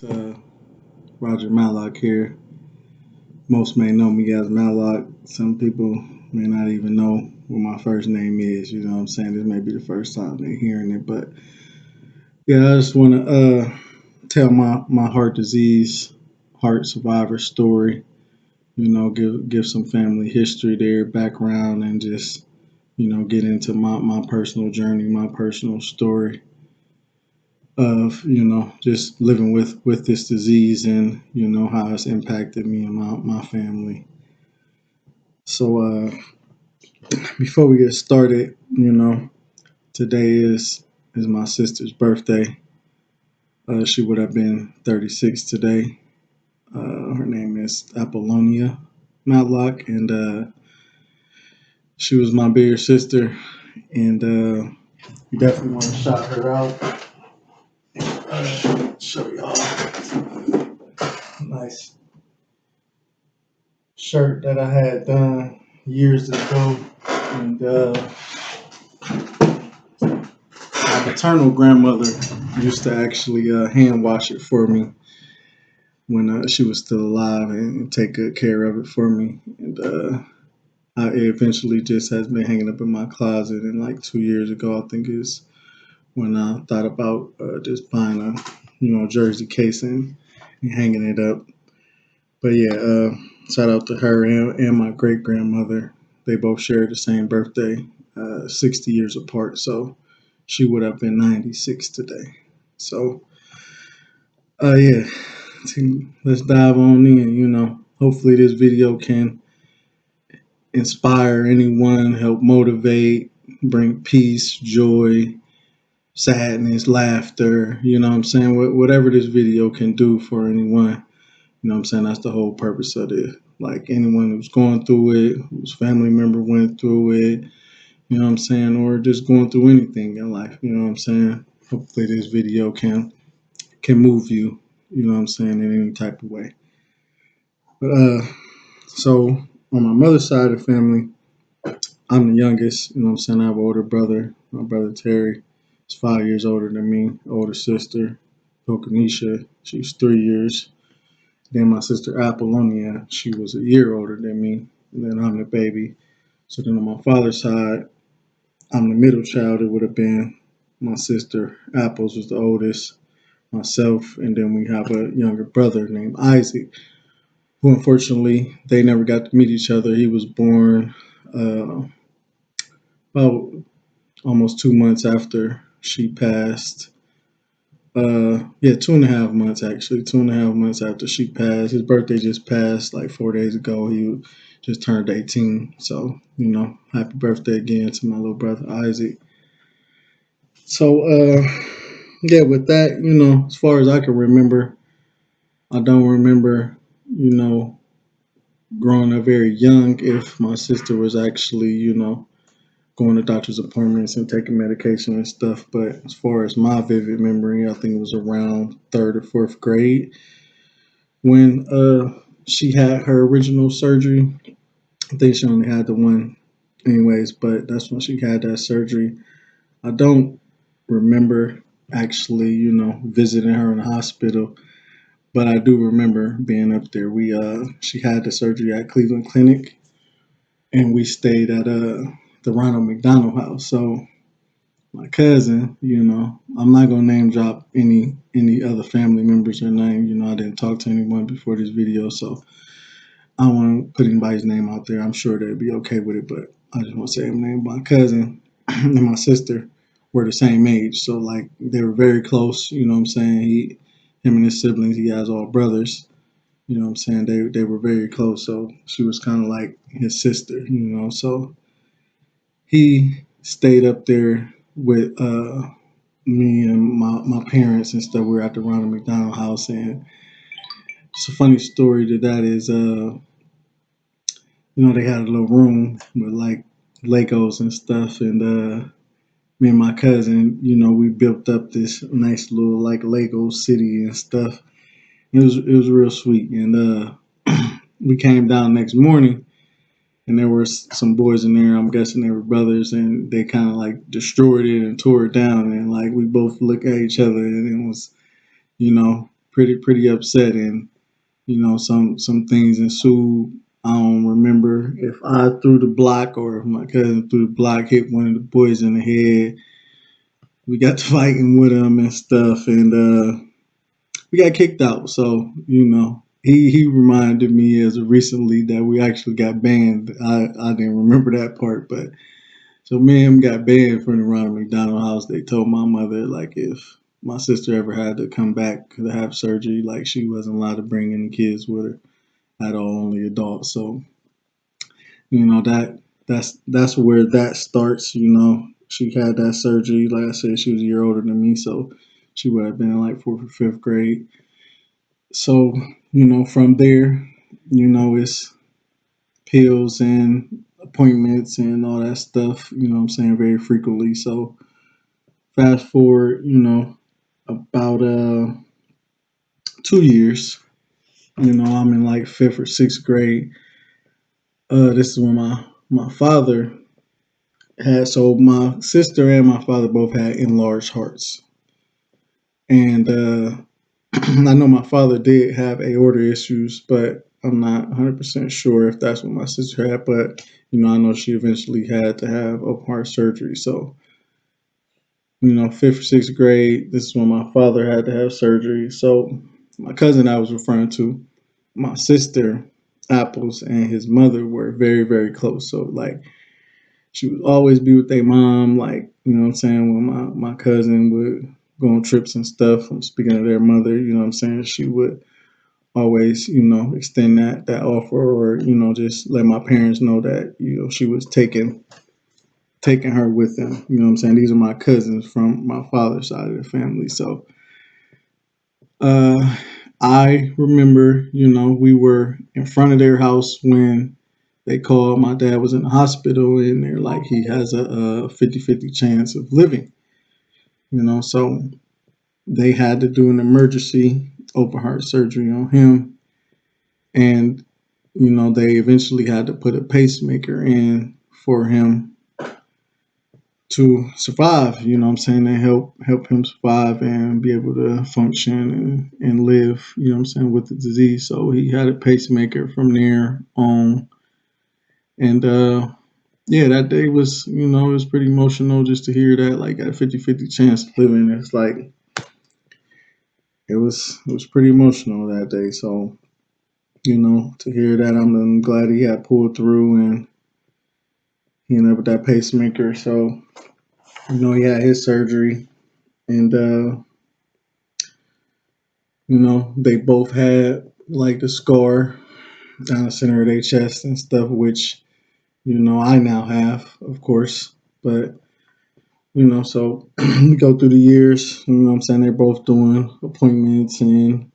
Roger Mallock here. Most may know me as Mallock. Some people may not even know what my first name is. You know what I'm saying? This may be the first time they're hearing it. But yeah, I just want to tell my heart disease, heart survivor story. Give some family history there, background, and just, get into my personal journey, my personal story of just living with this disease and how it's impacted me and my family. So before we get started, today is my sister's birthday. She would have been 36 today. Her name is Apollonia Matlock, and she was my bigger sister, and we definitely want to shout her out. Show y'all a nice shirt that I had done years ago, and my maternal grandmother used to actually hand wash it for me when she was still alive and take good care of it for me. And it eventually just has been hanging up in my closet. And like 2 years ago, I think is when I thought about just buying a jersey casing and hanging it up. But yeah, shout out to her and my great grandmother. They both shared the same birthday, 60 years apart. So she would have been 96 today. So yeah, let's dive on in. Hopefully this video can inspire anyone, help motivate, bring peace, joy, sadness, laughter. You know what I'm saying? Whatever this video can do for anyone. You know what I'm saying? That's the whole purpose of it. Like anyone who's going through it, whose family member went through it, you know what I'm saying, or just going through anything in life, you know what I'm saying? Hopefully this video can move you, you know what I'm saying, in any type of way. But so on my mother's side of the family, I'm the youngest, you know what I'm saying? I have an older brother. My brother Terry is 5 years older than me. Older sister, Tokanisha, she's 3 years. Then my sister Apollonia, she was a year older than me. And then I'm the baby. So then on my father's side, I'm the middle child. It would have been my sister Apples was the oldest, myself, and then we have a younger brother named Isaac, who unfortunately they never got to meet each other. He was born about almost 2 months after she passed. Yeah, 2.5 months actually. 2.5 months after she passed. His birthday just passed like 4 days ago. He just turned 18. So, happy birthday again to my little brother Isaac. So, yeah, with that, as far as I can remember, I don't remember, growing up very young if my sister was actually, going to doctor's appointments and taking medication and stuff. But as far as my vivid memory, I think it was around third or fourth grade when she had her original surgery. I think she only had the one, anyways, but that's when she had that surgery. I don't remember actually, visiting her in the hospital, but I do remember being up there. We She had the surgery at Cleveland Clinic, and we stayed at the Ronald McDonald House. So my cousin, I'm not gonna name drop any other family members or name. I didn't talk to anyone before this video, so I don't want to put anybody's name out there. I'm sure they'd be okay with it, but I just want to say her name. My cousin and my sister were the same age, so like they were very close. You know what I'm saying? Him and his siblings, he has all brothers. You know what I'm saying? They were very close, so she was kind of like his sister. So he stayed up there with me and my parents and stuff. We were at the Ronald McDonald House, and it's a funny story to that is they had a little room with like Legos and stuff, and me and my cousin, we built up this nice little like Lego city and stuff. It was real sweet, and we came down next morning, and there were some boys in there. I'm guessing they were brothers, and they kind of like destroyed it and tore it down, and like we both looked at each other, and it was, pretty upset, and some things ensued. I don't remember if I threw the block or if my cousin threw the block, hit one of the boys in the head. We got to fighting with him and stuff, and we got kicked out. So he reminded me as of recently that we actually got banned. I didn't remember that part, but so me and him got banned from the Ronald McDonald House. They told my mother like if my sister ever had to come back to have surgery, like she wasn't allowed to bring any kids with her at all, only adults. So that's where that starts. She had that surgery. Like I said, she was a year older than me, so she would have been in like fourth or fifth grade. So from there, it's pills and appointments and all that stuff. What I'm saying, very frequently. So fast forward, about 2 years. I'm in like fifth or sixth grade. This is when my father had, so my sister and my father both had enlarged hearts, and I know my father did have aorta issues, but I'm not 100% sure if that's what my sister had. But I know she eventually had to have open heart surgery. So fifth or sixth grade, this is when my father had to have surgery. So my cousin I was referring to, my sister Apples and his mother were very very close. So like she would always be with their mom, like, what I'm saying, when my cousin would go on trips and stuff. I'm speaking of their mother, what I'm saying, she would always, extend that offer, or, just let my parents know that, she was taking her with them. What I'm saying? These are my cousins from my father's side of the family. So uh I remember, we were in front of their house when they called. My dad was in the hospital, and they're like, he has a 50-50 chance of living. So they had to do an emergency open heart surgery on him, and they eventually had to put a pacemaker in for him to survive. What I'm saying, they help him survive and be able to function and live. What I'm saying, with the disease. So he had a pacemaker from there on, and yeah, that day was, it was pretty emotional just to hear that, like, at a 50-50 chance of living. It's like it was pretty emotional that day. So to hear that, I'm glad he had pulled through and he ended up with that pacemaker. So he had his surgery, and they both had like the scar down the center of their chest and stuff, which I now have, of course. But so we go through the years. What I'm saying, they're both doing appointments and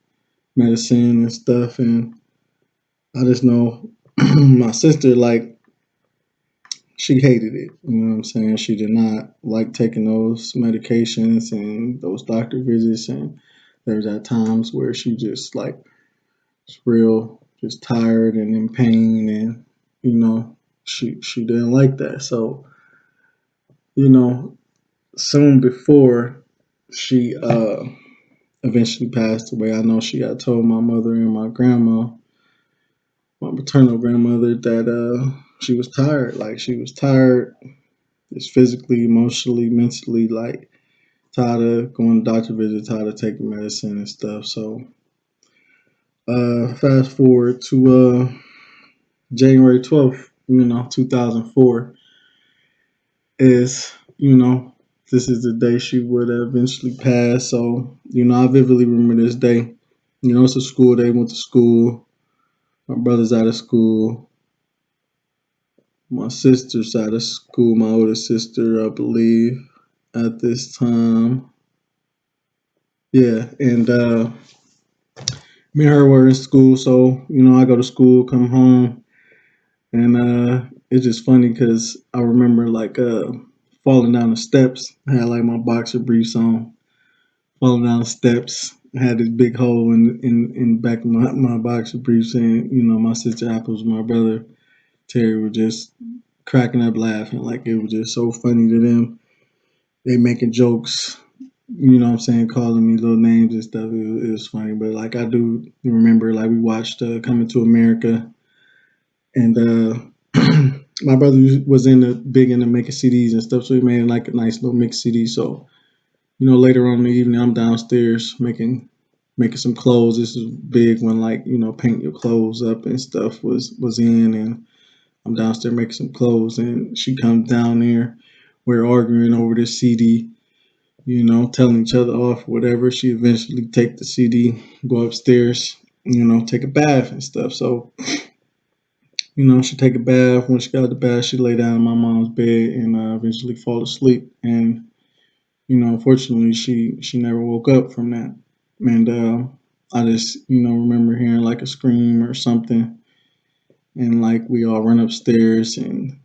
medicine and stuff, and I just know my sister, like, she hated it. What I'm saying? She did not like taking those medications and those doctor visits, and there was at times where she just like was real, just tired and in pain, and you know she didn't like that. So you know, soon before she eventually passed away, I know she had told my mother and my grandma, my maternal grandmother, that she was tired. Like, she was tired, just physically, emotionally, mentally, like tired of going to doctor visits, tired of taking medicine and stuff. So fast forward to January 12th, 2004, is, this is the day she would eventually pass. So, I vividly remember this day. It's a school day, went to school. My brother's out of school. My sister's out of school, my older sister, I believe, at this time. Yeah, and me and her were in school, so I go to school, come home, and it's just funny because I remember like falling down the steps. I had like my boxer briefs on, falling down the steps. I had this big hole in the back of my boxer briefs, and my sister Apples, my brother Terry, were just cracking up laughing, like it was just so funny to them. They making jokes, you know what I'm saying, calling me little names and stuff. It was funny, but like I do remember, like we watched Coming to America, and my brother was in the big into making CDs and stuff, so he made like a nice little mix CD. So later on in the evening, I'm downstairs making some clothes. This is big when like paint your clothes up and stuff was in, and I'm downstairs making some clothes, and she comes down there. We're arguing over this CD, telling each other off, whatever. She eventually take the CD, go upstairs, take a bath and stuff. So, she take a bath. When she got out the bath, she lay down in my mom's bed and eventually fall asleep. And, unfortunately, she never woke up from that. And I just, remember hearing like a scream or something. And like we all run upstairs and,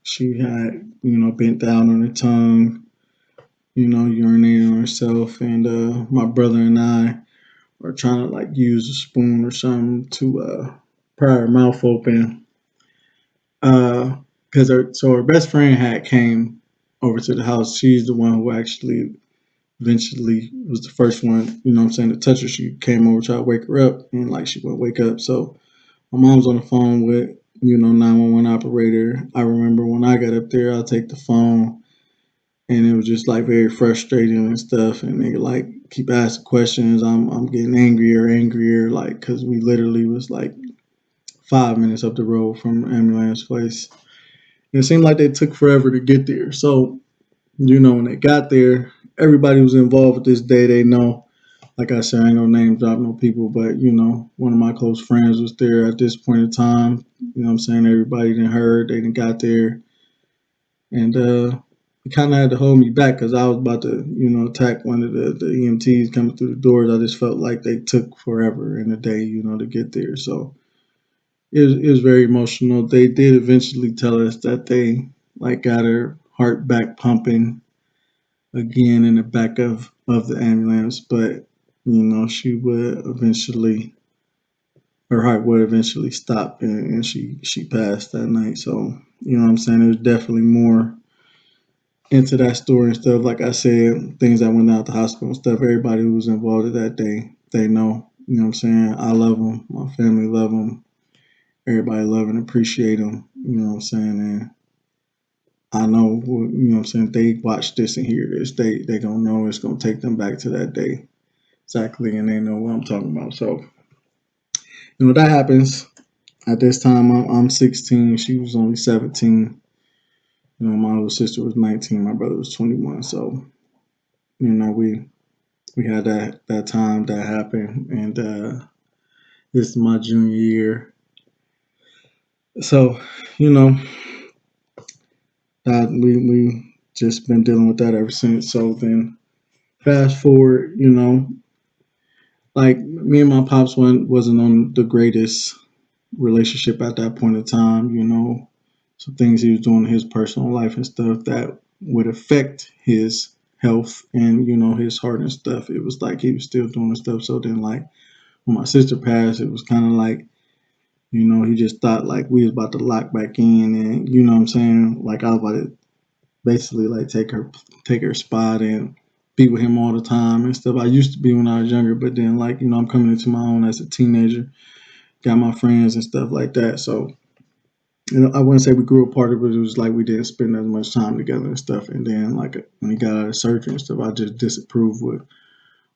she had, bent down on her tongue, urinating on herself. And my brother and I were trying to like use a spoon or something to pry her mouth open. Because her best friend had came over to the house. She's the one who actually eventually was the first one, to touch her. She came over, try to wake her up, and like she wouldn't wake up. So my mom's on the phone with, 911 operator. I remember when I got up there, I'll take the phone, and it was just like very frustrating and stuff. And they like keep asking questions. I'm getting angrier, like because we literally was like 5 minutes up the road from the ambulance place. And it seemed like they took forever to get there. So when they got there, everybody was involved with this day. They know, like I said, I ain't gonna name drop no people, but one of my close friends was there at this point in time. You know what I'm saying? Everybody didn't heard, they didn't got there. And it kind of had to hold me back because I was about to, attack one of the EMTs coming through the doors. I just felt like they took forever in a day, to get there. So it was very emotional. They did eventually tell us that they like got her heart back pumping again in the back of the ambulance, but she would eventually her heart would eventually stop, and she passed that night. So what I'm saying, there's definitely more into that story and stuff. Like I said, things that went out the hospital and stuff. Everybody who was involved in that day, they know. You know what I'm saying? I love them. My family love them. Everybody love and appreciate them. You know what I'm saying? And I know, what I'm saying. If they watch this and hear this, they gonna know it's gonna take them back to that day exactly, and they know what I'm talking about. So that happens. At this time, I'm 16. She was only 17. My older sister was 19. My brother was 21. So we had that time that happened, and this is my junior year. So you know that we just been dealing with that ever since. So then fast forward, like me and my pops wasn't on the greatest relationship at that point in time. Some things he was doing in his personal life and stuff that would affect his health and his heart and stuff. It was like he was still doing the stuff. So then like when my sister passed, it was kind of like he just thought like we was about to lock back in, and what I'm saying, like I was about to basically like take her spot and be with him all the time and stuff. I used to be when I was younger, but then like I'm coming into my own as a teenager, got my friends and stuff like that. So I wouldn't say we grew apart, but it was like we didn't spend as much time together and stuff. And then like when he got out of surgery and stuff, I just disapproved with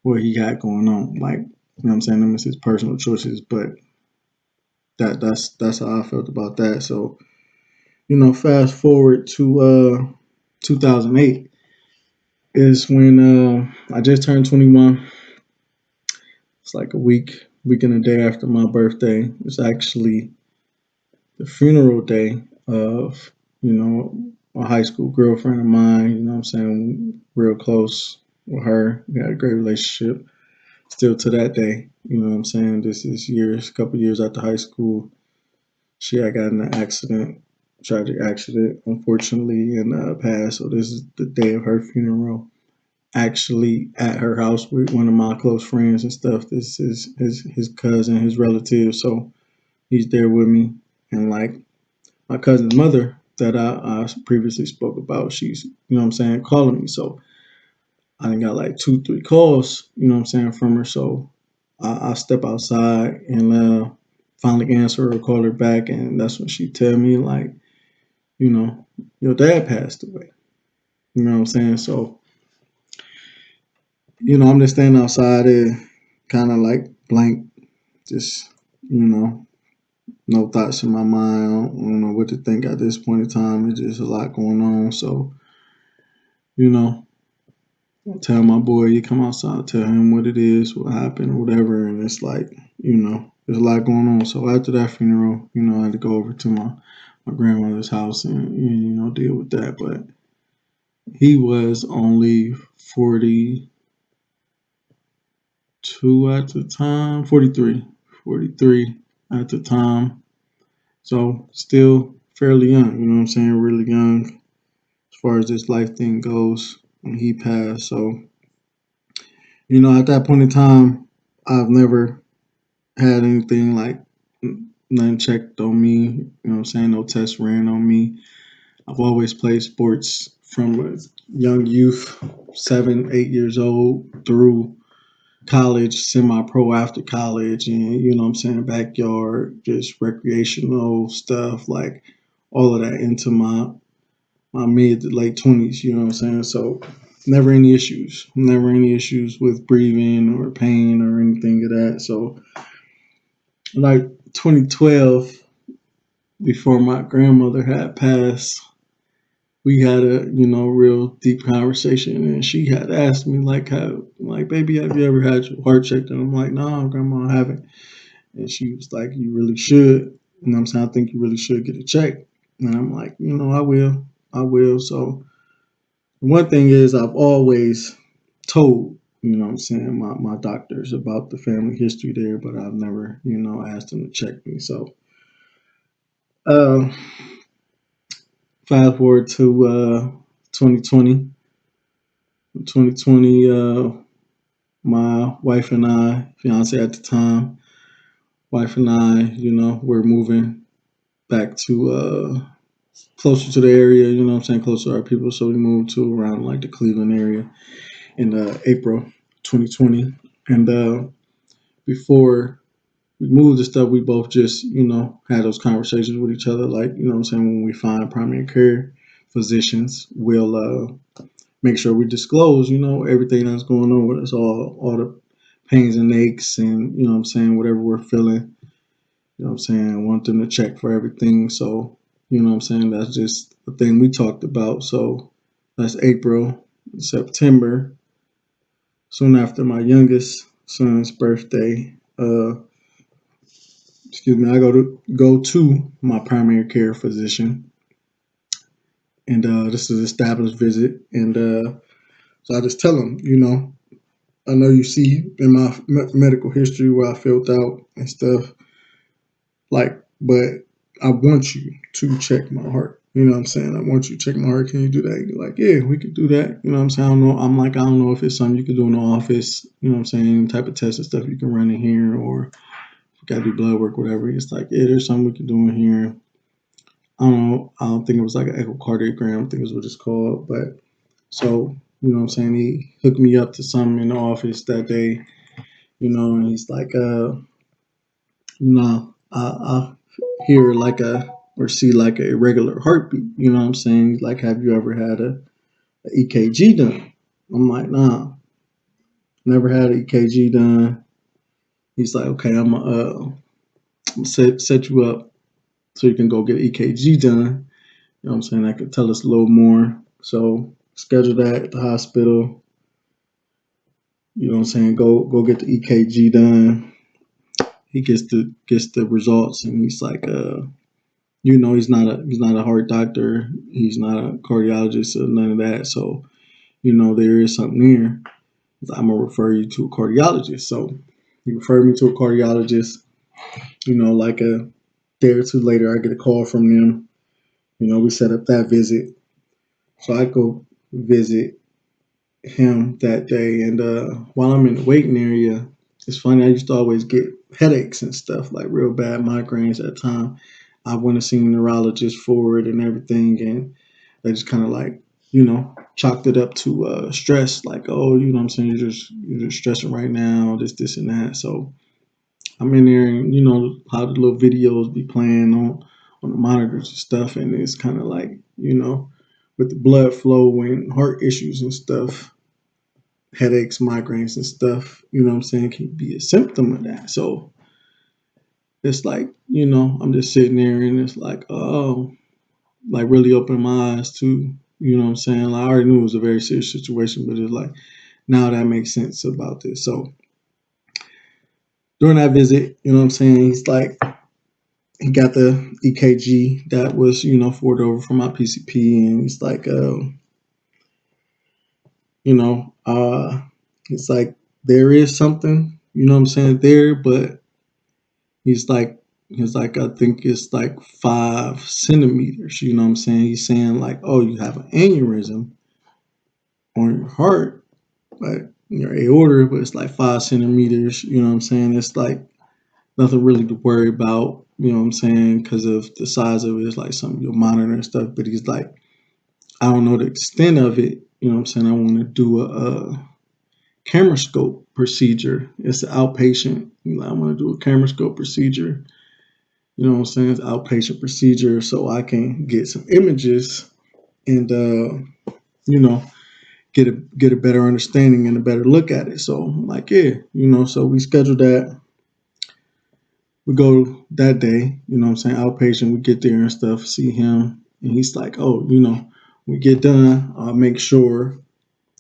what he got going on. Like what I'm saying, them is his personal choices, but that's how I felt about that. So fast forward to 2008 is when I just turned 21. It's like a week and a day after my birthday. It's actually the funeral day of a high school girlfriend of mine. You know what I'm saying, real close with her. We had a great relationship still to that day. You know what I'm saying. This is years, a couple years after high school. She had gotten an accident, tragic accident, unfortunately, and passed. So this is the day of her funeral. Actually, at her house with one of my close friends and stuff. This is his cousin, his relative. So he's there with me, and like my cousin's mother that I previously spoke about, she's what I'm saying, calling me. So I done got like 2, 3 calls, you know what I'm saying, from her. So I step outside and finally answer her, call her back, and that's when she tell me like, you know, your dad passed away. You know what I'm saying? So, I'm just standing outside there, kind of like blank, just, you know, no thoughts in my mind. I don't know what to think at this point in time. It's just a lot going on. So, you know, I tell my boy, you come outside, tell him what it is, what happened, or whatever. And it's like, there's a lot going on. So after that funeral, I had to go over to my grandmother's house and, deal with that. But he was only 42 at the time, 43 at the time. So still fairly young, you know what I'm saying? Really young as far as this life thing goes when he passed. So, at that point in time, I've never had anything like nothing checked on me, you know what I'm saying? No tests ran on me. I've always played sports from a young youth, 7, 8 years old, through college, semi pro after college, and you know what I'm saying, backyard, just recreational stuff, like all of that into my mid to late 20s, you know what I'm saying? So never any issues with breathing or pain or anything of that. So like 2012, before my grandmother had passed, we had a real deep conversation, and she had asked me like, how, like, baby, have you ever had your heart checked? And I'm like, no, grandma, I haven't. And she was like, you really should. And I'm saying, I think you really should get it checked. And I'm like, I will. So one thing is, I've always told, what I'm saying, my doctors about the family history there, but I've never, asked them to check me. So uh, fast forward to 2020. 2020, my wife and I, fiance at the time, wife and I, we're moving back to closer to the area, you know what I'm saying, closer to our people. So we moved to around like the Cleveland area in April 2020. And before we moved and stuff, we both just, had those conversations with each other. Like, you know what I'm saying, when we find primary care physicians, we'll make sure we disclose, everything that's going on with us, all the pains and aches and, you know what I'm saying, whatever we're feeling, you know what I'm saying, I want them to check for everything. So, you know what I'm saying, that's just the thing we talked about. So that's April, September, soon after my youngest son's birthday. Excuse me, I go to my primary care physician, and this is an established visit, and so I just tell him, I know you see in my medical history where I filled out and stuff, like, but I want you to check my heart. You know what I'm saying? I want you to check my heart. Can you do that? You're like, yeah, we could do that. You know what I'm saying? I don't know. I'm like, I don't know if it's something you could do in the office. You know what I'm saying? Any type of test and stuff you can run in here, or if you got to do blood work, whatever. It's like, yeah, there's something we can do in here. I don't know. I don't think it was like an echocardiogram. I think is what it's called. But so, you know what I'm saying? He hooked me up to something in the office that day, and he's like, I hear like a or see like a irregular heartbeat. You know what I'm saying? Like, have you ever had a EKG done? I'm like, nah, never had an EKG done. He's like, okay, I'm set you up so you can go get an EKG done. You know what I'm saying? That could tell us a little more. So schedule that at the hospital. You know what I'm saying? Go get the EKG done. He gets the results, and he's like, he's not a heart doctor. He's not a cardiologist or none of that. So, there is something there. I'm gonna refer you to a cardiologist. So he referred me to a cardiologist. Like a day or two later, I get a call from them. We set up that visit. So I go visit him that day, and while I'm in the waiting area, it's funny. I used to always get headaches and stuff, like real bad migraines at the time. I went and seen a neurologist for it and everything, and they just kind of like chalked it up to stress, like, oh, what I'm saying, you're just stressing right now, this and that. So I'm in there, and how the little videos be playing on the monitors and stuff, and it's kind of like, with the blood flow and heart issues and stuff, headaches, migraines and stuff, what I'm saying, can be a symptom of that. So it's like, I'm just sitting there, and it's like, oh, like really opened my eyes to, what I'm saying. Like, I already knew it was a very serious situation, but it's like now that makes sense about this. So during that visit, what I'm saying, he's like, he got the EKG that was, forwarded over from my PCP, and he's like, you know, uh, it's like there is something, what I'm saying, there, but he's like, I think it's like 5 centimeters, what I'm saying. He's saying like, oh, you have an aneurysm on your heart, but your aorta, but it's like 5 centimeters, what I'm saying. It's like nothing really to worry about, what I'm saying, because of the size of it. It's like something you'll monitor and stuff. But he's like, I don't know the extent of it, what I'm saying. I want to do a camera scope procedure. It's an outpatient. I want to do a camera scope procedure. What I'm saying? It's an outpatient procedure, so I can get some images and you know get a better understanding and a better look at it. So I'm like, yeah, so we scheduled that. We go that day, what I'm saying, outpatient. We get there and stuff, see him, and he's like, oh, we get done. I'll make sure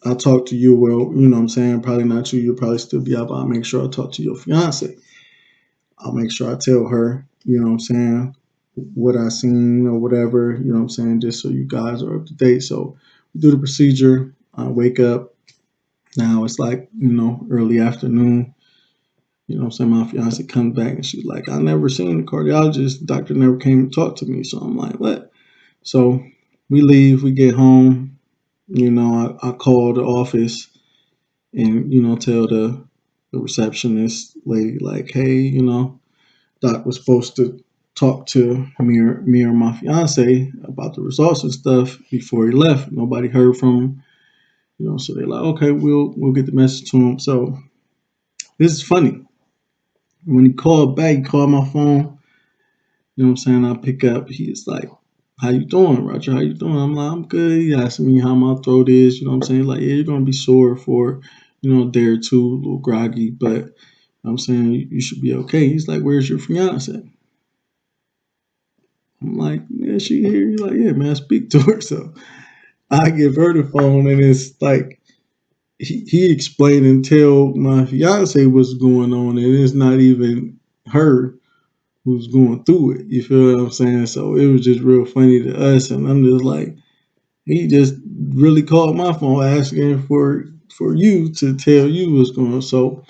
I'll talk to you. Well, what I'm saying, probably not you. You'll probably still be out, but I'll make sure I talk to your fiance. I'll make sure I tell her, what I'm saying, what I seen or whatever, what I'm saying, just so you guys are up to date. So we do the procedure. I wake up. Now it's like, early afternoon. What I'm saying, my fiance comes back and she's like, I never seen a cardiologist. The doctor never came and talked to me. So I'm like, what? So we leave, we get home. I call the office and, tell the receptionist lady, like, hey, doc was supposed to talk to me or my fiance about the results and stuff before he left. Nobody heard from him. So they're like, okay, we'll get the message to him. So this is funny. When he called back, he called my phone. What I'm saying? I pick up. He's like, how you doing, Roger? How you doing? I'm like, I'm good. He asked me how my throat is. What I'm saying? Like, yeah, you're gonna be sore for, a day or two, a little groggy, but I'm saying you should be okay. He's like, where's your fiance? I'm like, yeah, she here. He's like, yeah, man, speak to her. So I give her the phone, and it's like he explained and tell my fiance what's going on, and it's not even her who's going through it. You feel what I'm saying? So it was just real funny to us, and I'm just like, he just really called my phone asking for you to tell you what's going on. So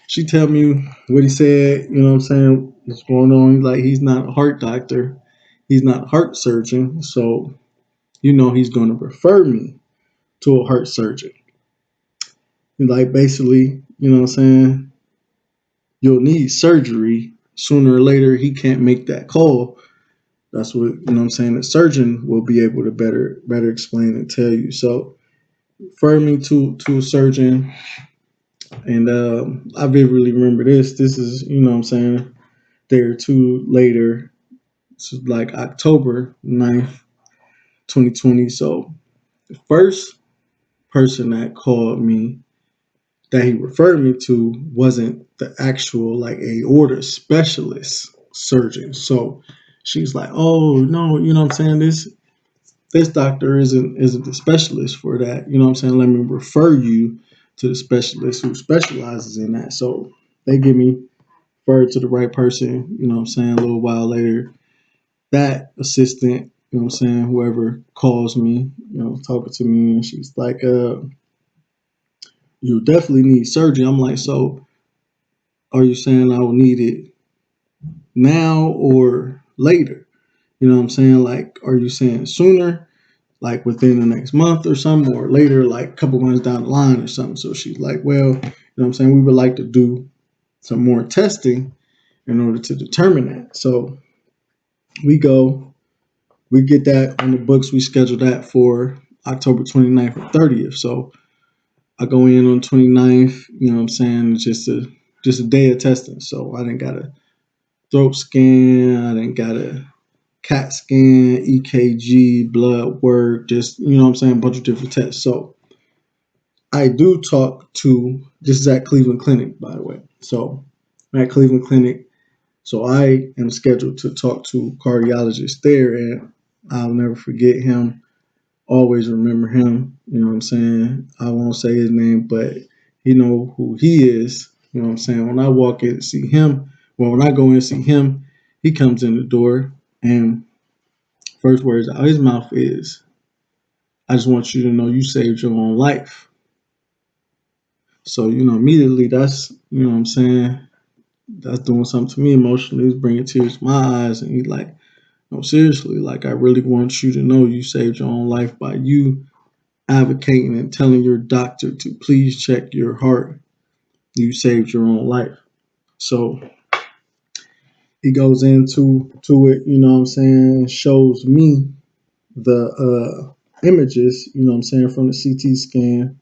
she tell me what he said. What I'm saying? What's going on? Like, he's not a heart doctor, he's not a heart surgeon, so he's going to refer me to a heart surgeon. Like, basically, what I'm saying, you'll need surgery sooner or later. He can't make that call. That's what, what I'm saying, the surgeon will be able to better explain and tell you. So refer me to a surgeon, and I vividly remember this. This is, what I'm saying, day or two later. It's like October 9th, 2020. So the first person that called me that he referred me to wasn't the actual like aorta specialist surgeon. So she's like, oh no, what I'm saying, this doctor isn't the specialist for that. What I'm saying, let me refer you to the specialist who specializes in that. So they give me referred to the right person. What I'm saying, a little while later, that assistant, what I'm saying, whoever calls me, talking to me, and she's like, you definitely need surgery. I'm like, so are you saying I will need it now or later? What I'm saying? Like, are you saying sooner, like within the next month or something, or later, like a couple months down the line or something? So she's like, well, what I'm saying, we would like to do some more testing in order to determine that. So we go, we get that on the books. We schedule that for October 29th or 30th. So I go in on 29th, you know what I'm saying? Just a day of testing. So I didn't got a throat scan, I didn't got a CAT scan, EKG, blood work, just you know what I'm saying, a bunch of different tests. So I do talk to this is at Cleveland Clinic, by the way. So I'm at Cleveland Clinic. So I am scheduled to talk to a cardiologist there, and I'll never forget him. Always remember him. You know what I'm saying? I won't say his name, but he know who he is. You know what I'm saying? When I walk in to see him, well, when I go in to see him, he comes in the door, and first words out his mouth is, "I just want you to know you saved your own life." So immediately that's you know what I'm saying. That's doing something to me emotionally. It's bringing tears to my eyes, and he's like, "No, seriously, like I really want you to know you saved your own life by you advocating and telling your doctor to please check your heart. You saved your own life." So he goes into it, you know what I'm saying, shows me the images, you know what I'm saying, from the CT scan.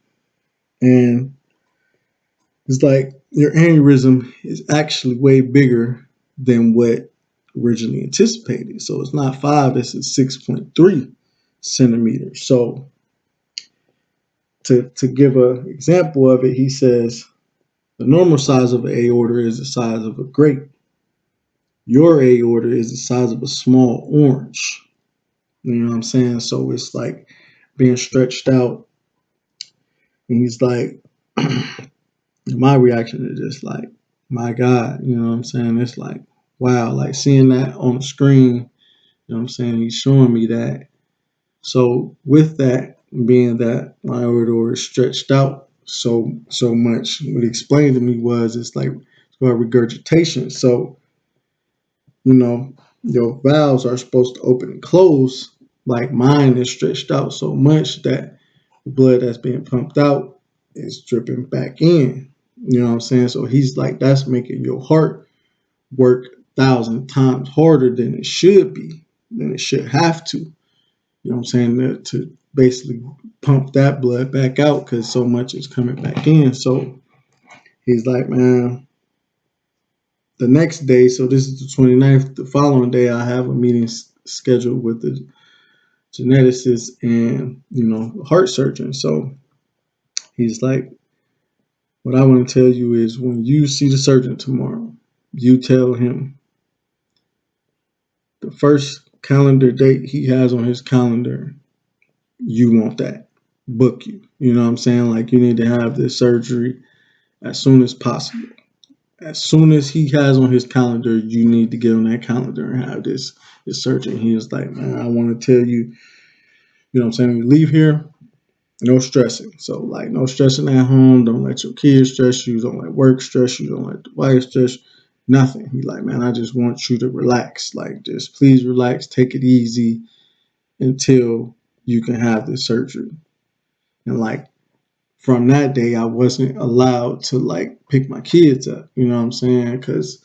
And it's like your aneurysm is actually way bigger than what originally anticipated. So it's not 5, it's a 6.3 centimeters. So to give an example of it, he says the normal size of an aorta is the size of a grape. Your aorta is the size of a small orange. You know what I'm saying? So it's like being stretched out. And he's like, my reaction is just like, my God, you know what I'm saying? It's like, wow, like seeing that on the screen, you know what I'm saying? He's showing me that. So with that being that my aorta is stretched out so much, what he explained to me was it's like it's called regurgitation. So your valves are supposed to open and close. Like mine is stretched out so much that the blood that's being pumped out is dripping back in. You know what I'm saying? So he's like, that's making your heart work 1,000 times harder than it should be, than it should have to. You know what I'm saying? To basically pump that blood back out because so much is coming back in. So he's like, man, the next day, so this is the 29th, the following day, I have a meeting scheduled with the geneticist and, heart surgeon. So he's like, what I want to tell you is when you see the surgeon tomorrow, you tell him the first calendar date he has on his calendar, you want that. Book you. You know what I'm saying? Like you need to have this surgery as soon as possible. As soon as he has on his calendar, you need to get on that calendar and have this surgery. He was like, man, I want to tell you, you know what I'm saying? When you leave here, no stressing. So like no stressing at home. Don't let your kids stress you. Don't let work stress you. Don't let the wife stress you. Nothing. He's like, man, I just want you to relax. Like just please relax. Take it easy until you can have this surgery. And like from that day, I wasn't allowed to like pick my kids up. You know what I'm saying? Because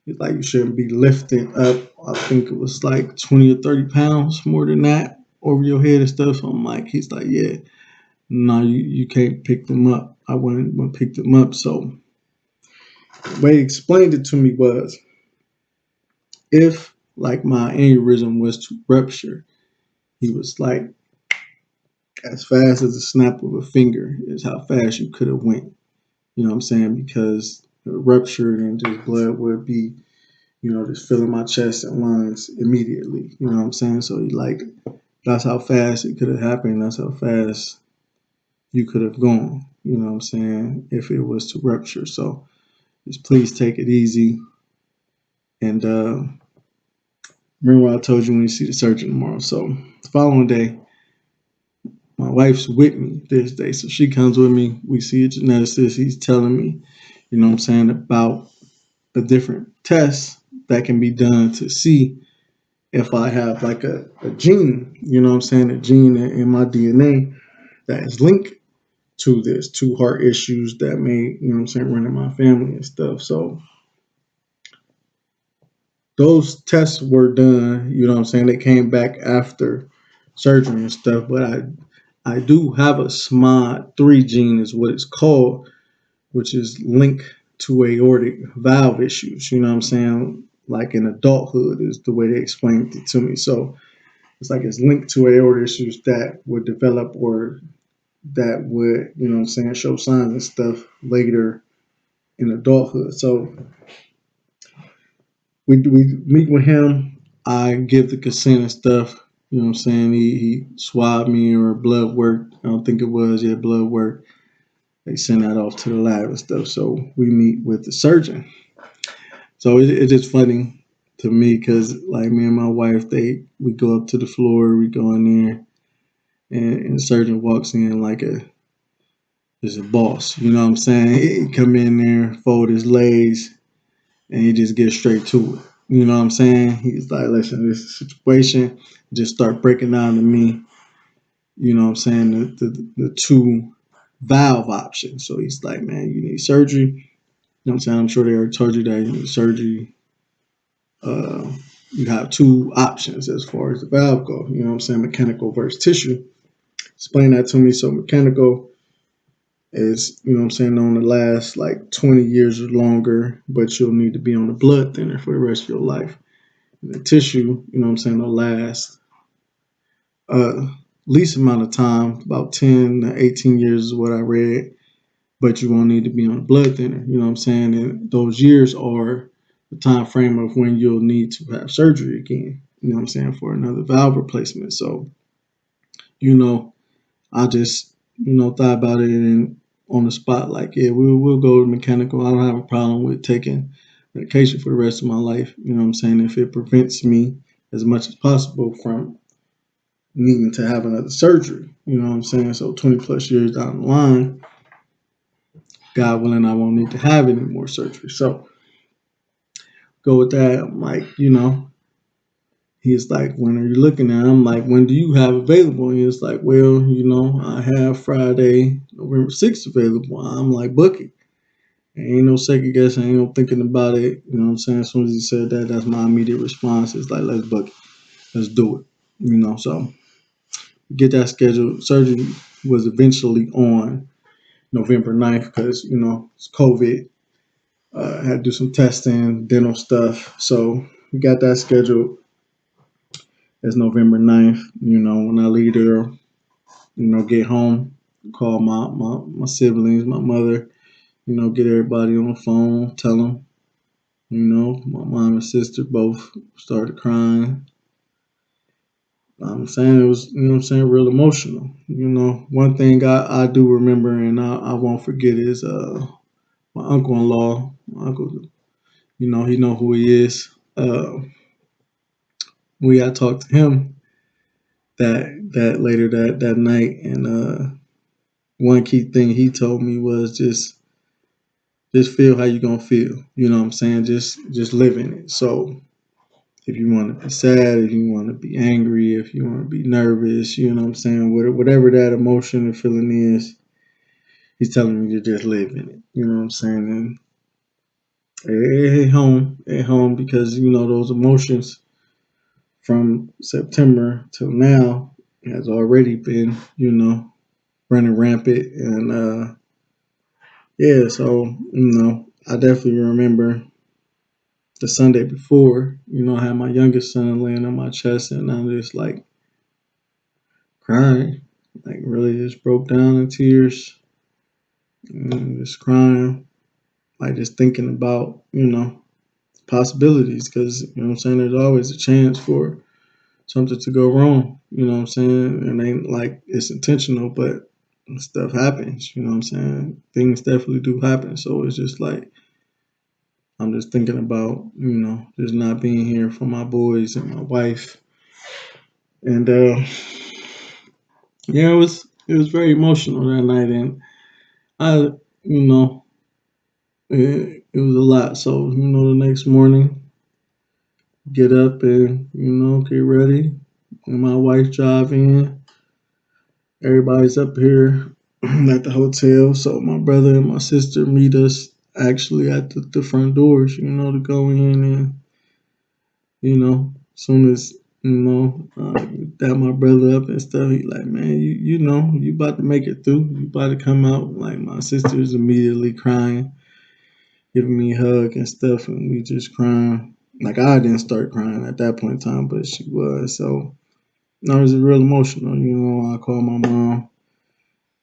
like you shouldn't be lifting up. I think it was like 20 or 30 pounds more than that over your head and stuff. So I'm like, he's like, yeah, no, you can't pick them up. I wouldn't pick them up. So the way he explained it to me was if like my aneurysm was to rupture, he was like, as fast as a snap of a finger is how fast you could have went. You know what I'm saying? Because the rupture and just blood would be, just filling my chest and lungs immediately. You know what I'm saying? So like that's how fast it could have happened. That's how fast you could have gone. You know what I'm saying? If it was to rupture. So just please take it easy. And remember what I told you when you see the surgeon tomorrow. So the following day, my wife's with me this day. So she comes with me. We see a geneticist. He's telling me, you know what I'm saying, about the different tests that can be done to see if I have like a gene, you know what I'm saying, a gene in my DNA that is linked to this, to heart issues that may, what I'm saying, run in my family and stuff. So those tests were done, you know what I'm saying? They came back after surgery and stuff, but I do have a SMAD3 gene, is what it's called, which is linked to aortic valve issues. You know what I'm saying? Like in adulthood is the way they explained it to me. So it's like it's linked to aortic issues that would develop or that would, you know what I'm saying, show signs and stuff later in adulthood. So we meet with him. I give the consent and stuff. You know what I'm saying? He swabbed me or blood work. I don't think it was. Yeah, blood work. They send that off to the lab and stuff. So we meet with the surgeon. So it's just funny to me because like me and my wife, we go up to the floor, we go in there, and the surgeon walks in like a boss. You know what I'm saying? He come in there, fold his legs, and he just gets straight to it. You know what I'm saying? He's like, listen, this is a situation. Just start breaking down to me. You know what I'm saying? The two valve options. So he's like, man, you need surgery. You know what I'm saying? I'm sure they already told you that you need surgery. Uh, you have two options as far as the valve go. You know what I'm saying? Mechanical versus tissue. Explain that to me. So mechanical is, you know what I'm saying, on the last like 20 years or longer, but you'll need to be on a blood thinner for the rest of your life. And the tissue, you know what I'm saying, will last uh least amount of time, about 10 to 18 years is what I read, but you won't need to be on a blood thinner, you know what I'm saying? And those years are the time frame of when you'll need to have surgery again, you know what I'm saying, for another valve replacement. So, you know, I just, thought about it and on the spot, like, yeah, we'll go to mechanical. I don't have a problem with taking medication for the rest of my life. You know what I'm saying? If it prevents me as much as possible from needing to have another surgery. You know what I'm saying? So 20 plus years down the line, God willing, I won't need to have any more surgery. So go with that. I'm like, he's like, when are you looking at it? I'm like, when do you have available? And he's like, well, I have Friday, November 6th available. I'm like, book it. Ain't no second guessing, ain't no thinking about it. You know what I'm saying? As soon as he said that, that's my immediate response. It's like, let's book it. Let's do it. So get that scheduled. Surgery was eventually on November 9th because, it's COVID. Had to do some testing, dental stuff. So we got that scheduled as November 9th. When I leave there, get home, call my siblings, my mother, get everybody on the phone, tell them, my mom and sister both started crying. I'm saying it was, real emotional. One thing I do remember and I won't forget is my uncle-in-law. My uncle, he know who he is. I talked to him that later that night, and one key thing he told me was just feel how you gonna feel. You know what I'm saying? Just live in it. So if you want to be sad, if you want to be angry, if you want to be nervous, you know what I'm saying? Whatever that emotion or feeling is, he's telling me to just live in it. You know what I'm saying? And at home, because those emotions from September till now has already been, running rampant, and yeah. So I definitely remember the Sunday before. I had my youngest son laying on my chest, and I'm just like crying, like really just broke down in tears and just crying, like just thinking about, possibilities because, what I'm saying, there's always a chance for something to go wrong, you know what I'm saying? And ain't like it's intentional, but stuff happens, you know what I'm saying? Things definitely do happen. So it's just like, I'm just thinking about, just not being here for my boys and my wife. And yeah, it was very emotional that night, and I, you know, it was a lot. So the next morning, get up and get ready. And my wife drive in. Everybody's up here at the hotel. So my brother and my sister meet us actually at the front doors. To go in, and as soon as That my brother up and stuff. He like, man, you know, you about to make it through. You about to come out. Like my sister's immediately crying, giving me a hug and stuff, and we just crying. Like I didn't start crying at that point in time, but she was. So no, it was real emotional. I called my mom.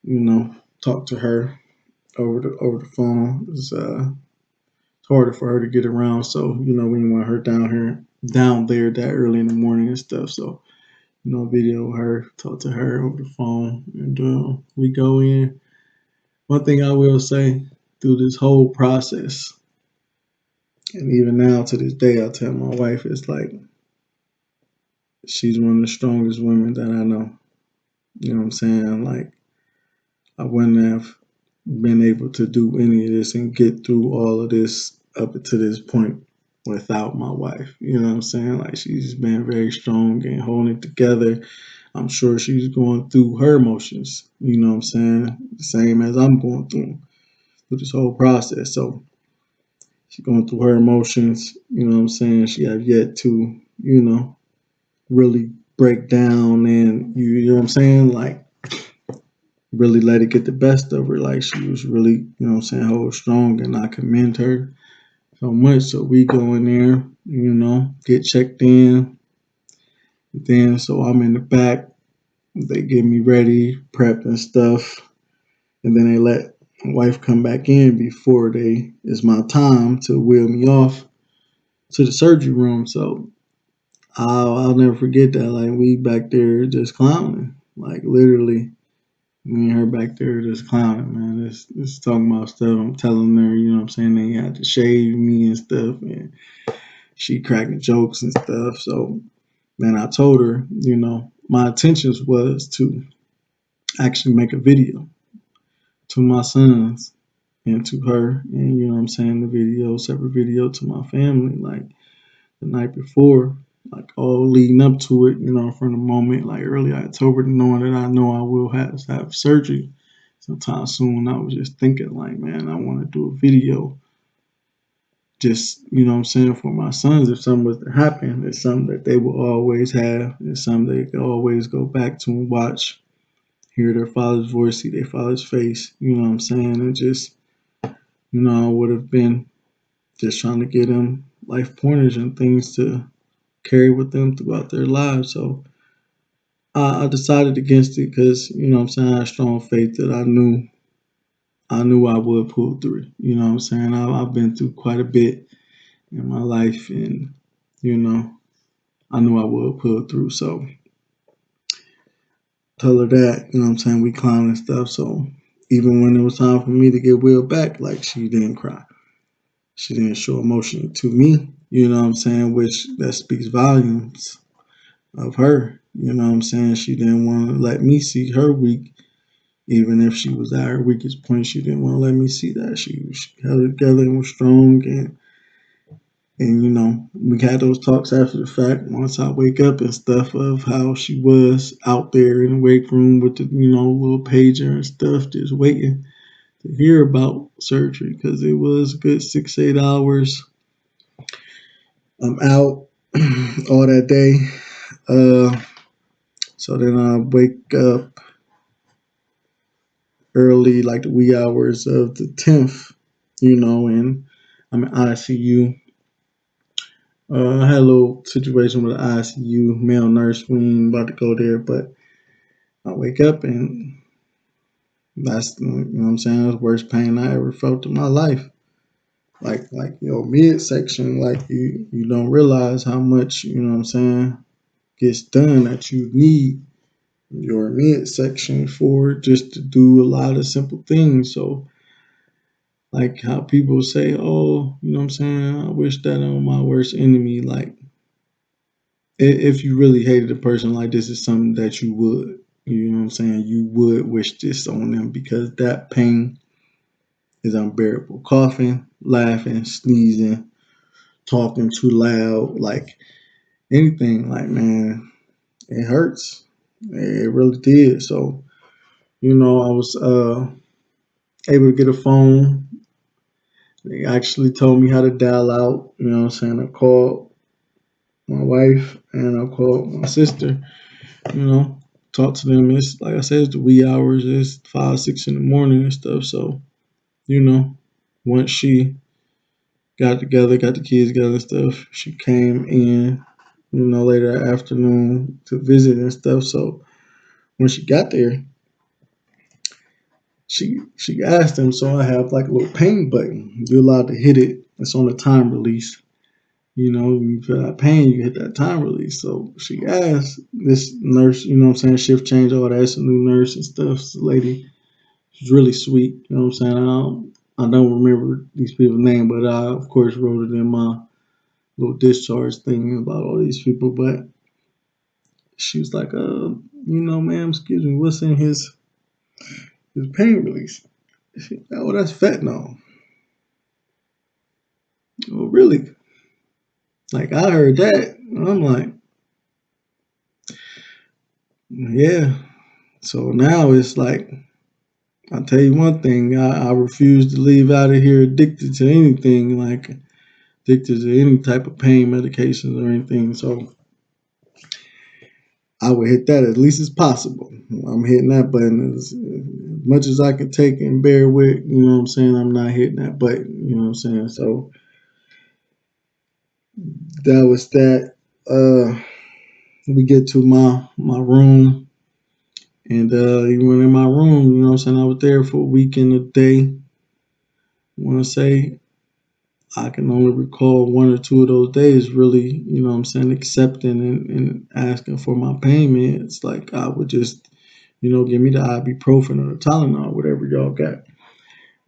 You know, talked to her over the phone. It's harder for her to get around, so we didn't want her down there that early in the morning and stuff. So video her, talk to her over the phone, and we go in. One thing I will say through this whole process, and even now to this day, I tell my wife, it's like she's one of the strongest women that I know. You know what I'm saying? Like I wouldn't have been able to do any of this and get through all of this up to this point without my wife. You know what I'm saying? Like she's been very strong and holding it together. I'm sure she's going through her emotions, you know what I'm saying? The same as I'm going through this whole process. So she's going through her emotions, you know what I'm saying? She have yet to, really break down and you know what I'm saying? Like really let it get the best of her. Like she was really, hold strong, and I commend her so much. So we go in there, get checked in. Then so I'm in the back. They get me ready, prep and stuff, and then they let my wife come back in before it's my time to wheel me off to the surgery room. So I'll never forget that. Like we back there just clowning, like literally. Me and her back there just clowning, man. Just talking about stuff. I'm telling her, what I'm saying, they had to shave me and stuff, and she cracking jokes and stuff. So then I told her, my intentions was to actually make a video to my sons and to her, and you know what I'm saying, the video, separate video to my family, like the night before, like all leading up to it, from the moment like early October, knowing that I know I will have surgery sometime soon. I was just thinking like, man, I want to do a video just, what I'm saying, for my sons. If something was to happen, it's something that they will always have. It's something they can always go back to and watch, hear their father's voice, see their father's face, you know what I'm saying? And just, I would have been just trying to get them life pointers and things to carry with them throughout their lives. So I decided against it because, what I'm saying, I had strong faith that I knew I would pull through. You know what I'm saying? I've been through quite a bit in my life, and you know, I knew I would pull through. So tell her that, what I'm saying, we clown and stuff. So even when it was time for me to get wheeled back, like she didn't cry. She didn't show emotion to me, you know what I'm saying, which that speaks volumes of her. You know what I'm saying? She didn't want to let me see her weak. Even if she was at her weakest point, she didn't want to let me see that. She held it together and was strong, and we had those talks after the fact. Once I wake up and stuff, of how she was out there in the wake room with the little pager and stuff, just waiting to hear about surgery, because it was a good 6 8 hours. I'm out all that day. So then I wake up early, like the wee hours of the 10th, and I'm in ICU. I had a little situation with the ICU, male nurse. We ain't about to go there, but I wake up and that's, what I'm saying, that's the worst pain I ever felt in my life. Like your midsection, like you don't realize how much, what I'm saying, gets done that you need your midsection for just to do a lot of simple things. So like how people say, oh, what I'm saying, I wish that on my worst enemy. Like if you really hated a person, like this is something that you would, you know what I'm saying, you would wish this on them, because that pain is unbearable. Coughing, laughing, sneezing, talking too loud, like anything, like man, it hurts. It really did. So, I was able to get a phone. They actually told me how to dial out, you know what I'm saying? I called my wife and I called my sister, you know, talk to them. It's like I said, it's the wee hours, it's 5, 6 in the morning and stuff. So, you know, once she got together, got the kids together and stuff, she came in, later that afternoon to visit and stuff. So when she got there, she asked him, so I have like a little pain button. You're allowed to hit it. It's on the time release. You feel that pain, you hit that time release. So she asked this nurse, shift change, all that. It's a new nurse and stuff. It's a lady. She's really sweet. You know what I'm saying? I don't remember these people's name, but I, of course, wrote it in my little discharge thing about all these people. But she was like, ma'am, excuse me, what's in his pain release? Oh, that's fentanyl. Oh, really? Like I heard that. I'm like, yeah. So now it's like, I'll tell you one thing, I refuse to leave out of here addicted to anything, like addicted to any type of pain medications or anything. So I would hit that as least as possible. I'm hitting that button as much as I can take and bear with, I'm not hitting that button, So that was that. We get to my room, and even in my room, I was there for a week and a day. I want to say I can only recall 1 or 2 of those days really, accepting and asking for my pain meds. Like I would just, give me the ibuprofen or the Tylenol, whatever y'all got.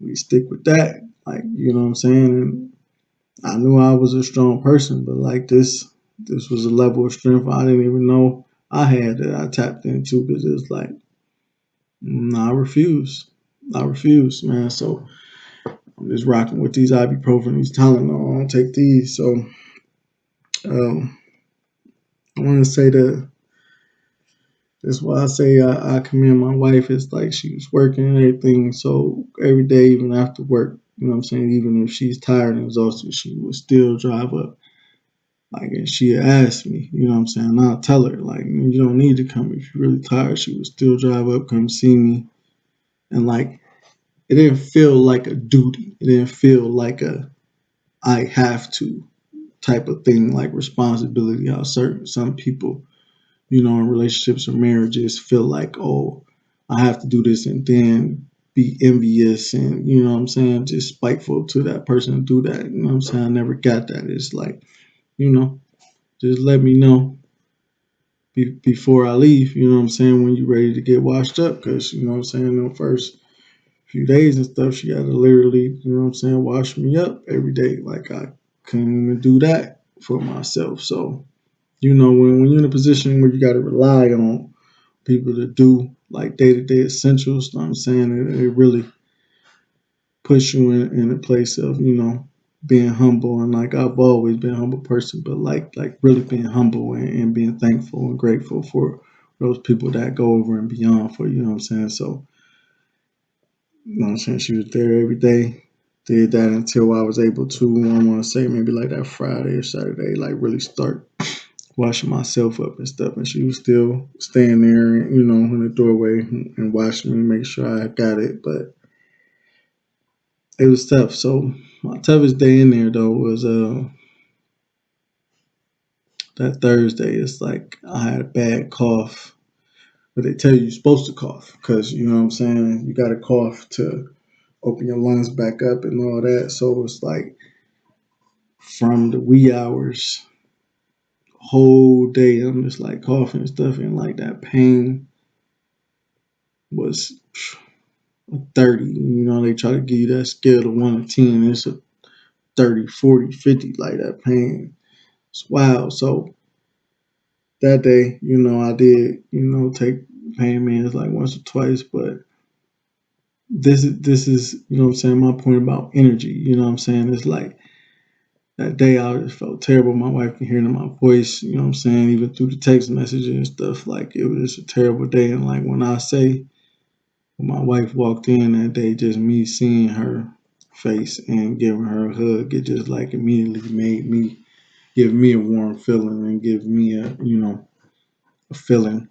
We stick with that. Like, And I knew I was a strong person, but like this was a level of strength I didn't even know I had that I tapped into because it's like, I refuse. I refuse, man. So I'm just rocking with these ibuprofen, these Tylenol. I don't take these. So um, I want to say that that's why I say I commend my wife. It's like she was working and everything. So every day, even after work, even if she's tired and exhausted, she would still drive up. Like, and she asked me, and I'll tell her, like, you don't need to come if you're really tired. She would still drive up, come see me. And like, it didn't feel like a duty. It didn't feel like I have to type of thing, like responsibility. How some people, in relationships or marriages feel like, oh, I have to do this and then be envious and, just spiteful to that person and do that. I never got that. It's like, you know, just let me know before I leave, when you're ready to get washed up. Because, the first few days and stuff, she had to literally, wash me up every day. Like I couldn't even do that for myself. So, when you're in a position where you got to rely on people to do like day to day essentials, it really puts you in a place of, being humble. And like I've always been a humble person, but like really being humble and being thankful and grateful for those people that go over and beyond for you, So, she was there every day. Did that until I was able to, I want to say maybe like that Friday or Saturday, like really start washing myself up and stuff. And she was still staying there, in the doorway and watching me, make sure I got it. But it was tough. So my toughest day in there though was that Thursday. It's like I had a bad cough, but they tell you you're supposed to cough because you got to cough to open your lungs back up and all that. So it's like from the wee hours, whole day, I'm just like coughing and stuff, and like that pain was a 30. They try to give you that scale of 1 to 10. It's a 30, 40, 50, like that pain. It's wild. So that day, I did, take pain meds like once or twice, but this is, my point about energy. It's like that day I just felt terrible. My wife can hear it in my voice, even through the text messages and stuff. Like it was just a terrible day. And like when I say when my wife walked in that day, just me seeing her face and giving her a hug, it just like immediately made me give me a warm feeling and give me a feeling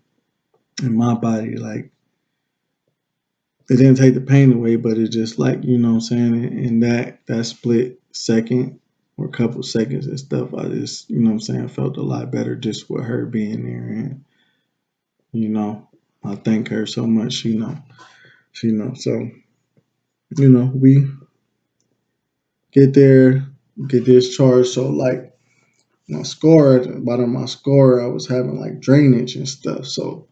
in my body. Like it didn't take the pain away, but it just like, what I'm saying, in that split second or couple seconds and stuff, I just, what I'm saying, felt a lot better just with her being there. And, you know, I thank her so much, so, we get there, get discharged. So like my score, at the bottom of my score, I was having like drainage and stuff. So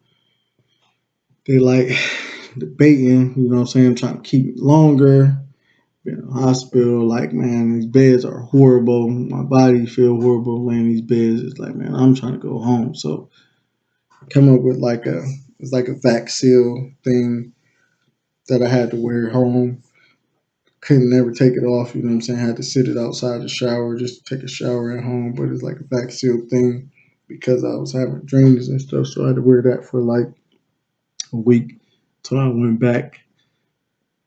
they like debating, what I'm saying, trying to keep it longer. Been in the hospital, like man, these beds are horrible. My body feel horrible laying these beds. It's like, man, I'm trying to go home. So I come up with it's like a vac seal thing that I had to wear home. Couldn't never take it off, you know what I'm saying? Had to sit it outside the shower just to take a shower at home. But it's like a vac seal thing because I was having drainage and stuff. So I had to wear that for like a week till I went back.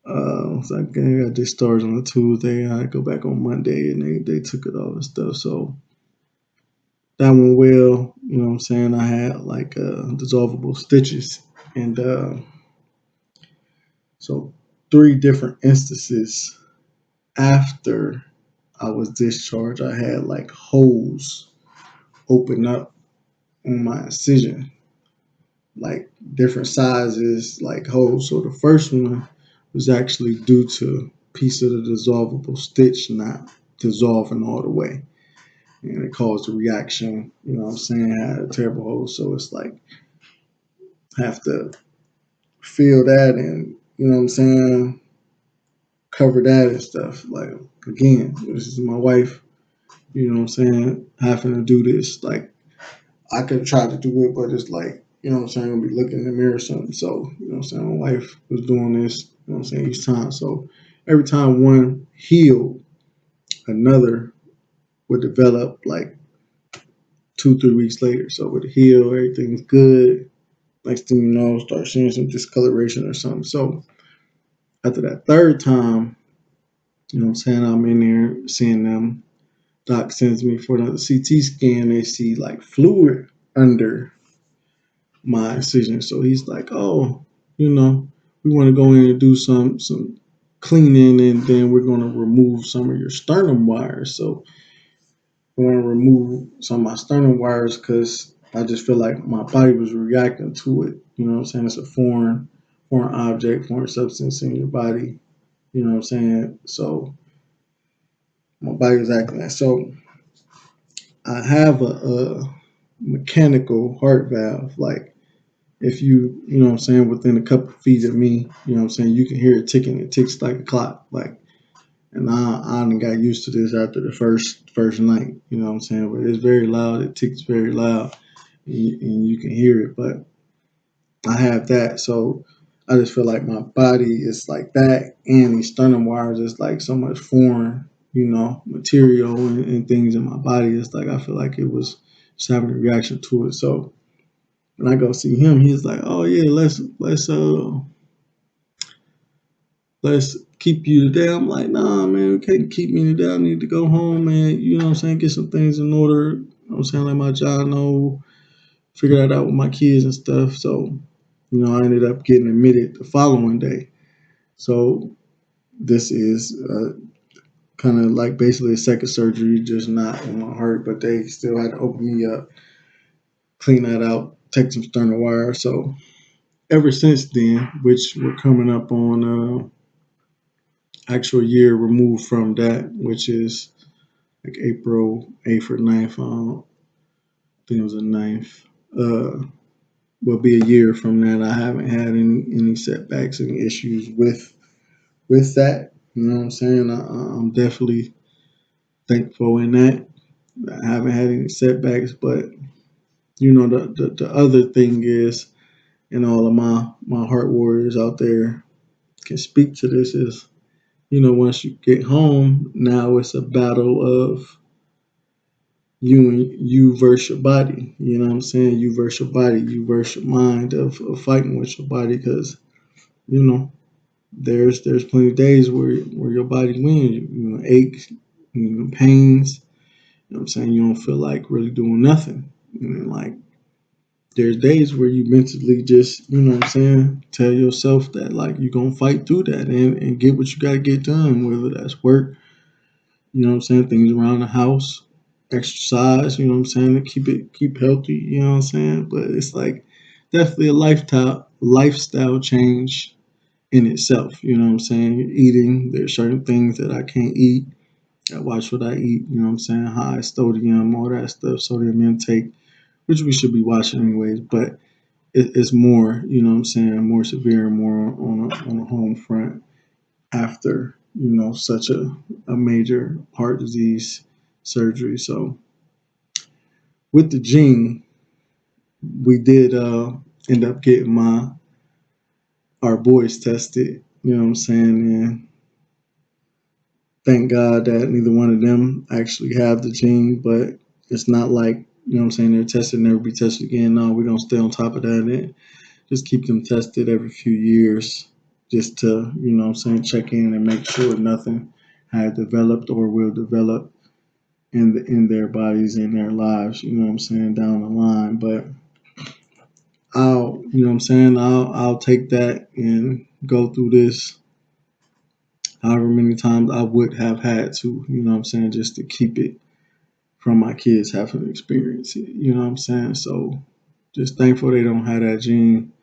So I got discharged on a Tuesday. I go back on Monday, and they took it all and stuff. So that went well. You know what I'm saying? I had like dissolvable stitches, and so three different instances after I was discharged, I had like holes open up on my incision, like different sizes, like holes. So the first one was actually due to a piece of the dissolvable stitch not dissolving all the way. And it caused a reaction, you know what I'm saying? I had a terrible hole. So it's like have to feel that and you know what I'm saying, cover that and stuff. Like again, this is my wife, you know what I'm saying, having to do this. Like I could have tried to do it, but it's like, you know what I'm saying, I'm gonna be looking in the mirror or something. So, you know what I'm saying, my wife was doing this, you know what I'm saying, each time. So every time one healed, another would develop like 2, 3 weeks later. So it would heal, everything's good. Next thing you know, start seeing some discoloration or something. So after that third time, you know what I'm saying, I'm in there seeing them. Doc sends me for another CT scan. They see like fluid under my incision. So he's like, "Oh, you know, we want to go in and do some cleaning, and then we're going to remove some of your sternum wires." So I want to remove some of my sternum wires because I just feel like my body was reacting to it. You know what I'm saying? It's a foreign object, foreign substance in your body. You know what I'm saying? So my body was acting that. So I have a mechanical heart valve, like if you know what I'm saying, within a couple of feet of me, you know what I'm saying, you can hear it ticking. It ticks like a clock. Like, and I done got used to this after the first night, you know what I'm saying? But it's very loud. It ticks very loud, and you can hear it. But I have that, so I just feel like my body is like that, and these sternum wires is like so much foreign, material and things in my body. It's like I feel like it was just having a reaction to it. So when I go see him, he's like, "Oh yeah, let's keep you today." I'm like, "Nah, man, we can't keep me today. I need to go home, man. You know what I'm saying? Get some things in order. You know what I'm saying, like my job, figure that out with my kids and stuff." So, I ended up getting admitted the following day. So this is kind of like basically a second surgery, just not on my heart, but they still had to open me up, clean that out, take some sternal wire. So ever since then, which we're coming up on actual year removed from that, which is like April 8th or 9th. I think it was the 9th. Will be a year from that. I haven't had any setbacks, any issues with that. You know what I'm saying? I'm definitely thankful in that. I haven't had any setbacks, but the other thing is, and all of my heart warriors out there can speak to this is, once you get home, now it's a battle of you versus your body. You know what I'm saying? You versus your body, you versus your mind of fighting with your body because, you know, there's plenty of days where your body wins, aches, pains, know what I'm saying? You don't feel like really doing nothing. And then, like, there's days where you mentally just, you know what I'm saying, tell yourself that, like, you're going to fight through that and get what you got to get done, whether that's work, you know what I'm saying, things around the house, exercise, you know what I'm saying, to keep healthy, you know what I'm saying? But it's like definitely a lifestyle change in itself, you know what I'm saying? Eating, there's certain things that I can't eat. I watch what I eat, you know what I'm saying? High sodium, all that stuff, sodium intake, which we should be watching anyways, but it's more, you know what I'm saying, more severe, more on a home front after, you know, such a major heart disease surgery. So with the gene, we did end up getting my our boys tested, you know what I'm saying, and thank God that neither one of them actually have the gene, but it's not like, you know what I'm saying, they're tested, never be tested again. No, we're gonna stay on top of that and just keep them tested every few years just to, you know what I'm saying, check in and make sure nothing had developed or will develop in their bodies in their lives, you know what I'm saying, down the line. But you know what I'm saying, I'll take that and go through this however many times I would have had to, you know what I'm saying, just to keep it from my kids having to experience it, you know what I'm saying? So just thankful they don't have that gene.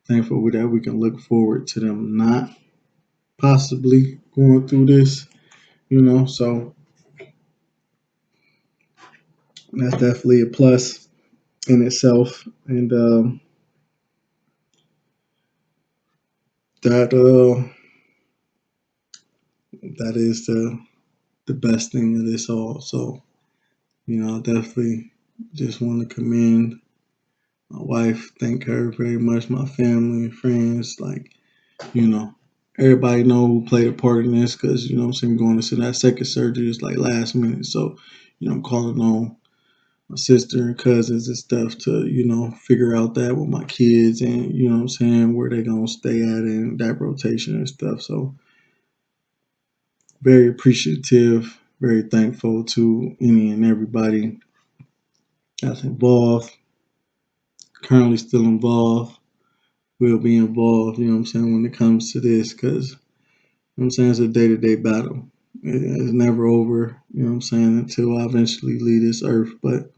Thankful with that we can look forward to them not possibly going through this, you know. So that's definitely a plus in itself, and that that is the best thing of this all. So you know, I definitely just want to commend my wife, thank her very much, my family and friends, like, you know. Everybody know who played a part in this because, you know what I'm saying, going into that second surgery is like last minute. So, you know, I'm calling on my sister and cousins and stuff to, you know, figure out that with my kids and, you know what I'm saying, where they gonna stay at and that rotation and stuff. So very appreciative, very thankful to any and everybody that's involved, currently still involved, will be involved, you know what I'm saying, when it comes to this, because, you know what I'm saying, it's a day-to-day battle. It's never over, you know what I'm saying, until I eventually leave this earth, but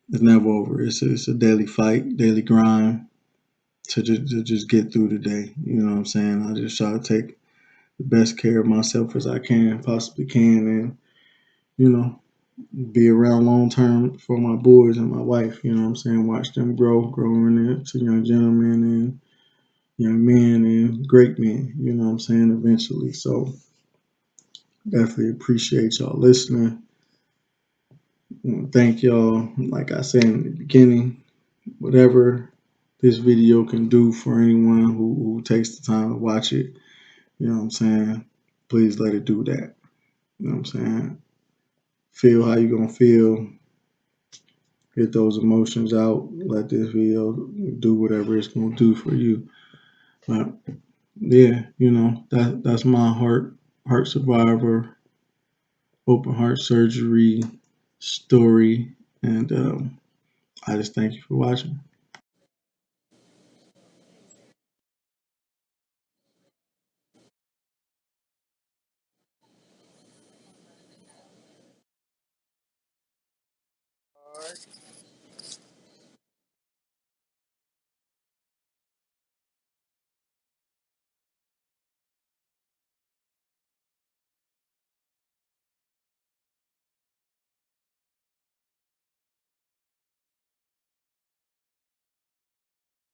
it's never over. It's a daily fight, daily grind to just get through the day. You know what I'm saying? I just try to take the best care of myself as I can, possibly can, and, you know, be around long term for my boys and my wife. You know what I'm saying? Watch them growing into young gentlemen and young men and great men. You know what I'm saying? Eventually. So definitely appreciate y'all listening. Thank y'all. Like I said in the beginning, whatever this video can do for anyone who takes the time to watch it, you know what I'm saying? Please let it do that. You know what I'm saying? Feel how you gonna feel. Get those emotions out. Let this video do whatever it's gonna do for you. But yeah, you know, that's my heart survivor, open heart surgery story. And I just thank you for watching.